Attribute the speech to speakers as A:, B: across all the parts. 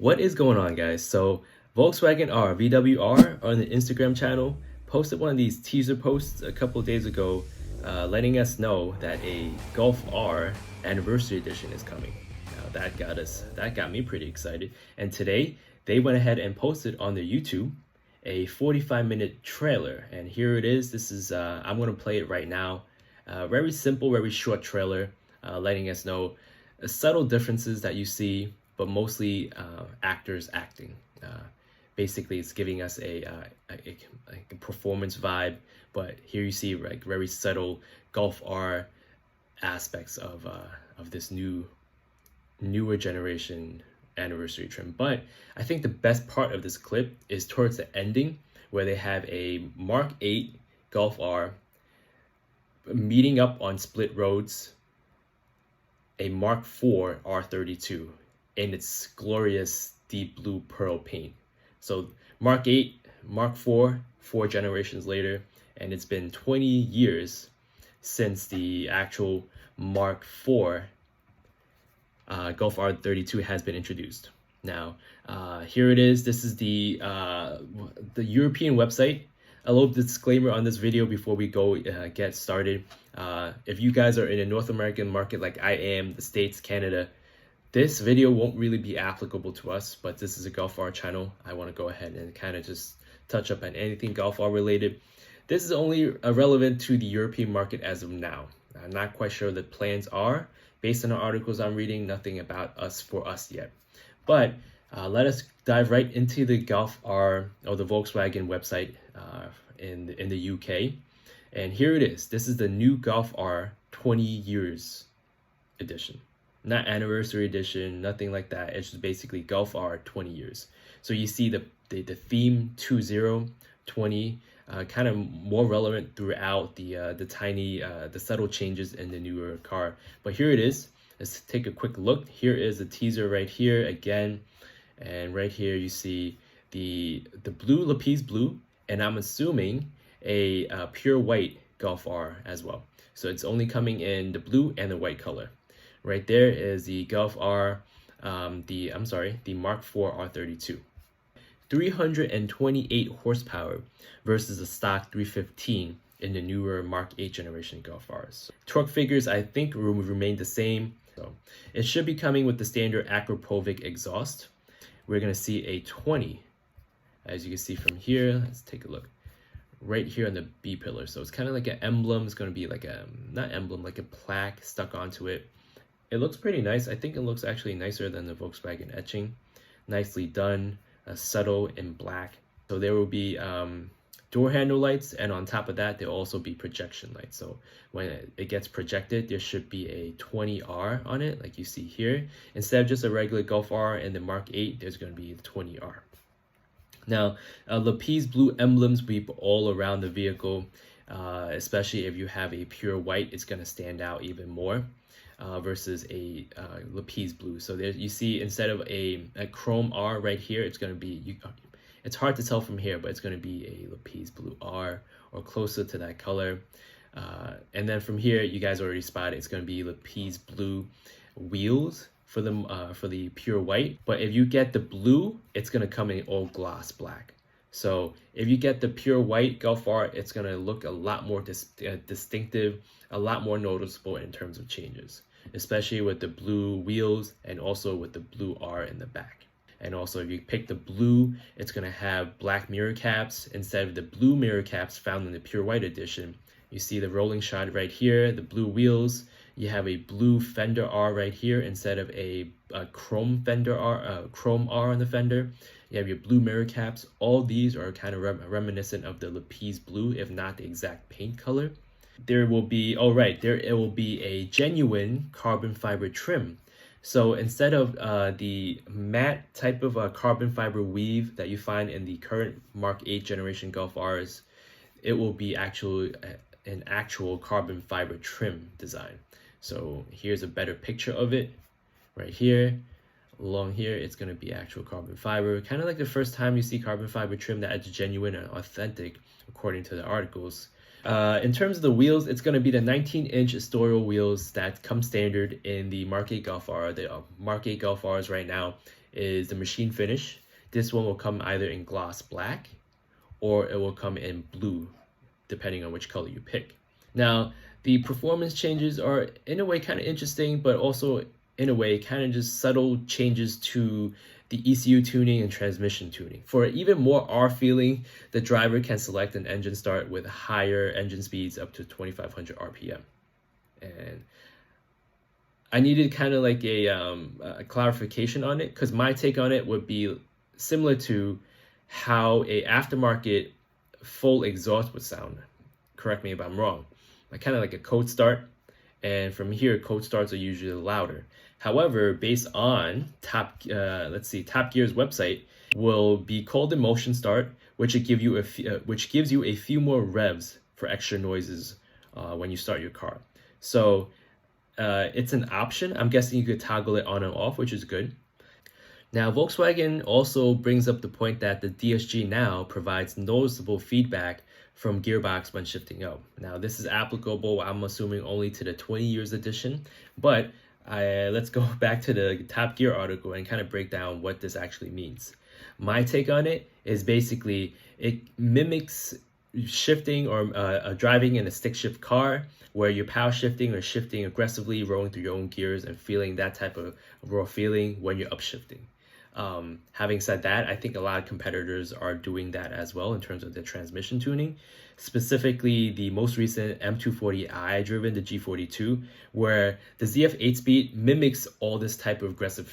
A: What is going on, guys? So Volkswagen R VWR on the Instagram channel posted one of these teaser posts a couple of days ago, letting us know that a Golf R anniversary edition is coming. Now that got me pretty excited. And today they went ahead and posted on their YouTube a 45-minute trailer, and here it is. This is I'm gonna play it right now. Very simple, very short trailer, letting us know subtle differences that you see, but mostly actors acting. Basically, it's giving us a performance vibe, but here you see like very subtle Golf R aspects of this newer generation anniversary trim. But I think the best part of this clip is towards the ending, where they have a Mark 8 Golf R meeting up on split roads a Mark IV R32 in its glorious deep blue pearl paint. So Mark 8, Mark IV, 4 generations later, and it's been 20 years since the actual Mark IV Golf R32 has been introduced. Now, here it is. This is the European website. A little disclaimer on this video before we go get started. If you guys are in a North American market like I am, the States, Canada, this video won't really be applicable to us, but this is a Golf R channel. I want to go ahead and kind of just touch up on anything Golf R related. This is only relevant to the European market as of now. I'm not quite sure the plans are. Based on the articles I'm reading, nothing about us for us yet. But let us dive right into the Golf R, or the Volkswagen website in the UK. And here it is. This is the new Golf R 20 years edition. Not anniversary edition, nothing like that. It's just basically Golf R 20 years. So you see the theme 2020, kind of more relevant throughout the subtle changes in the newer car. But here it is. Let's take a quick look. Here is a teaser right here again, and right here you see the blue lapis blue, and I'm assuming a pure white Golf R as well. So it's only coming in the blue and the white color. Right there is the Golf R, the Mark IV R32. 328 horsepower versus a stock 315 in the newer Mark 8 generation Golf Rs. Torque figures I think will remain the same. So it should be coming with the standard Akrapovic exhaust. We're gonna see a 20, as you can see from here. Let's take a look. Right here on the B pillar. So it's kind of like an emblem. It's gonna be like a, not emblem, like a plaque stuck onto it. It looks pretty nice. I think it looks actually nicer than the Volkswagen etching. Nicely done. Subtle in black. So there will be door handle lights, and on top of that there'll also be projection lights. So when it gets projected, there should be a 20R on it, like you see here. Instead of just a regular Golf R and the Mark 8, there's going to be the 20R. Now, lapis blue emblems will be all around the vehicle, especially if you have a pure white. It's going to stand out even more. Versus a lapis blue. So there you see, instead of a chrome R right here, it's going to be, it's hard to tell from here, but it's going to be a lapis blue R or closer to that color. And then from here, you guys already spotted, it's going to be lapis blue wheels for the pure white. But if you get the blue, it's going to come in all gloss black. So if you get the pure white Golf R, it's going to look a lot more distinctive, a lot more noticeable in terms of changes, especially with the blue wheels and also with the blue R in the back. And also if you pick the blue, it's going to have black mirror caps instead of the blue mirror caps found in the pure white edition. You see the rolling shot right here, the blue wheels. You have a blue fender R right here instead of a chrome fender R, chrome R on the fender. You have your blue mirror caps. All these are kind of reminiscent of the lapis blue, if not the exact paint color. There will be, it will be a genuine carbon fiber trim. So instead of the matte type of carbon fiber weave that you find in the current Mark 8 generation Golf Rs, it will be an actual carbon fiber trim design. So here's a better picture of it right here. Along here, it's going to be actual carbon fiber, kind of like the first time you see carbon fiber trim that's genuine and authentic, according to the articles. In terms of the wheels, it's going to be the 19-inch Estoril wheels that come standard in the Mark 8 Golf R. The Mark 8 Golf Rs right now, is the machine finish. This one will come either in gloss black or it will come in blue, depending on which color you pick. Now, the performance changes are in a way kind of interesting, but also in a way kind of just subtle changes to the ECU tuning and transmission tuning. For even more R feeling, the driver can select an engine start with higher engine speeds up to 2500 RPM. And I needed kind of like a clarification on it, because my take on it would be similar to how a aftermarket full exhaust would sound. Correct me if I'm wrong. Like kind of like a cold start, and from here cold starts are usually louder. However, based on Top Gear's website, will be called a motion start, which gives you a few more revs for extra noises when you start your car. So it's an option. I'm guessing you could toggle it on and off, which is good. Now, Volkswagen also brings up the point that the DSG now provides noticeable feedback from gearbox when shifting up. Now, this is applicable, I'm assuming, only to the 20 years edition, but let's go back to the Top Gear article and kind of break down what this actually means. My take on it is basically it mimics shifting or driving in a stick shift car, where you're power shifting or shifting aggressively, rolling through your own gears and feeling that type of raw feeling when you're upshifting. Having said that, I think a lot of competitors are doing that as well in terms of their transmission tuning, specifically the most recent M240i driven, the G42, where the ZF 8-speed mimics all this type of aggressive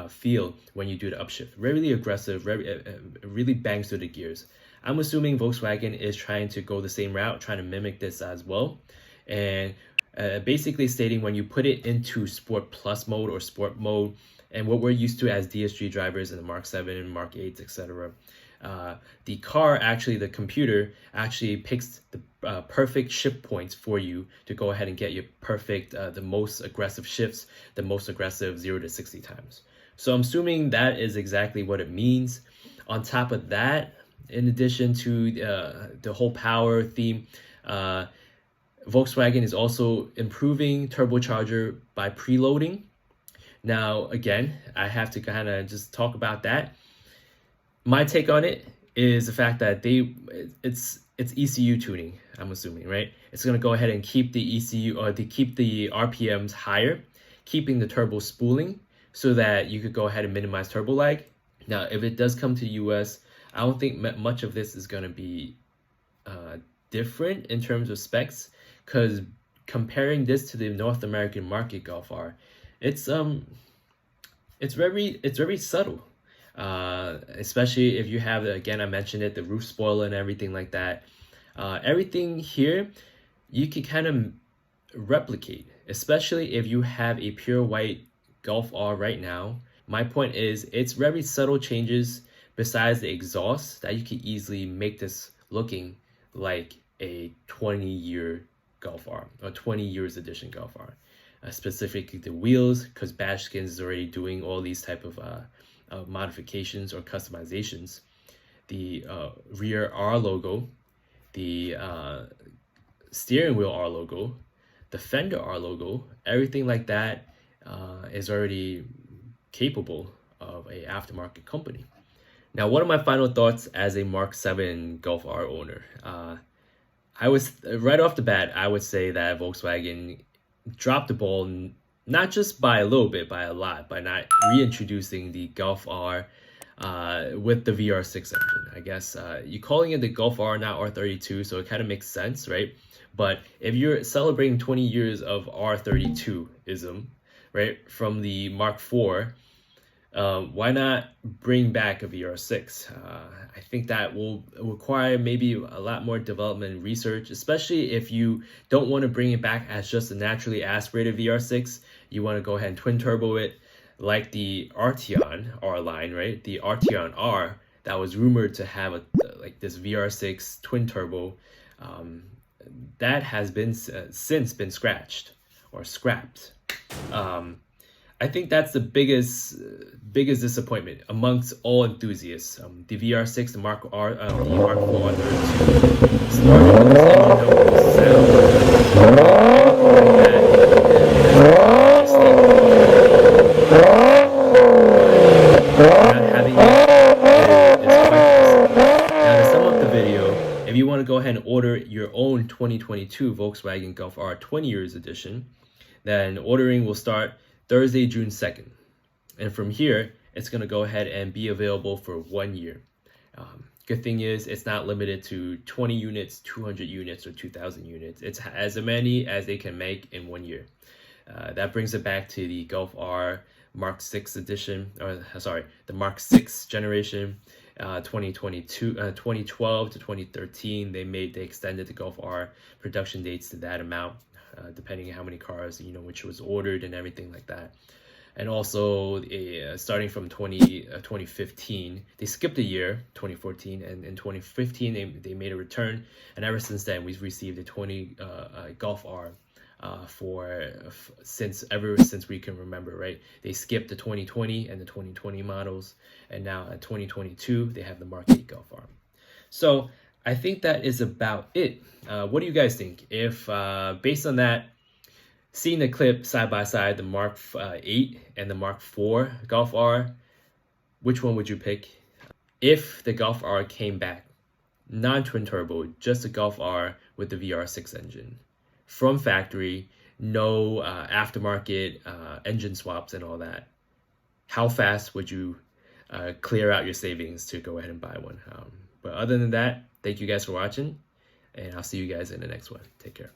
A: feel when you do the upshift. Really aggressive, really bangs through the gears. I'm assuming Volkswagen is trying to go the same route, trying to mimic this as well. And basically stating when you put it into Sport Plus mode or Sport mode, and what we're used to as DSG drivers in the Mark 7, Mark 8s, etc. The car, actually, the computer actually picks the perfect shift points for you to go ahead and get your perfect, the most aggressive shifts, the most aggressive 0 to 60 times. So I'm assuming that is exactly what it means. On top of that, in addition to the whole power theme, Volkswagen is also improving turbocharger by preloading. Now, again, I have to kind of just talk about that. My take on it is the fact that it's ECU tuning, I'm assuming, right? It's going to go ahead and keep the ECU or to keep the RPMs higher, keeping the turbo spooling so that you could go ahead and minimize turbo lag. Now, if it does come to US, I don't think much of this is going to be different in terms of specs, because comparing this to the North American market Golf R, it's very subtle, especially if you have, again, I mentioned it, the roof spoiler and everything like that. Everything here you can kind of replicate, especially if you have a pure white Golf R right now. My point is, it's very subtle changes besides the exhaust that you can easily make this looking like a 20-year Golf R or 20 years edition Golf R. Specifically the wheels, because Bashkins is already doing all these type of modifications or customizations. The rear R logo, the steering wheel R logo, the fender R logo, everything like that is already capable of a aftermarket company. Now, one of my final thoughts as a Mark 7 Golf R owner, I was right off the bat, I would say that Volkswagen dropped the ball, not just by a little bit, by a lot, by not reintroducing the Golf R with the VR6 engine. I guess you're calling it the Golf R, not R32, so it kind of makes sense, right? But if you're celebrating 20 years of R32ism, right, from the Mark IV, why not bring back a VR6? I think that will require maybe a lot more development and research, especially if you don't want to bring it back as just a naturally aspirated VR6. You want to go ahead and twin turbo it like the Arteon R line, right? The Arteon R that was rumored to have like this VR6 twin turbo. That has been since been scratched or scrapped. I think that's the biggest disappointment amongst all enthusiasts. The VR6, the Mark R, the Mark IV on Earth 2 started with this engine note sound. 2022 Volkswagen Golf R 20 years edition, then ordering will start Thursday, June 2nd. And from here, it's going to go ahead and be available for 1 year. Good thing is it's not limited to 20 units, 200 units, or 2,000 units. It's as many as they can make in 1 year. That brings it back to the Golf R Mark 6 edition, or sorry, the Mark 6 generation, 2012 to 2013. They extended the Golf R production dates to that amount, depending on how many cars, which was ordered and everything like that. And also, starting from 2015, they skipped a year, 2014, and in 2015 they made a return, and ever since then we've received a 20 Golf R since we can remember, right? They skipped the 2020 and the 2020 models, and now at 2022 they have the Mark 8 Golf R. So I think that is about it. What do you guys think? If based on that, seeing the clip side by side, the Mark 8 and the Mark 4 Golf R, which one would you pick? If the Golf R came back, non-twin turbo, just a Golf R with the VR6 engine, from factory, no aftermarket engine swaps and all that, how fast would you clear out your savings to go ahead and buy one? But other than that, thank you guys for watching, and I'll see you guys in the next one. Take care.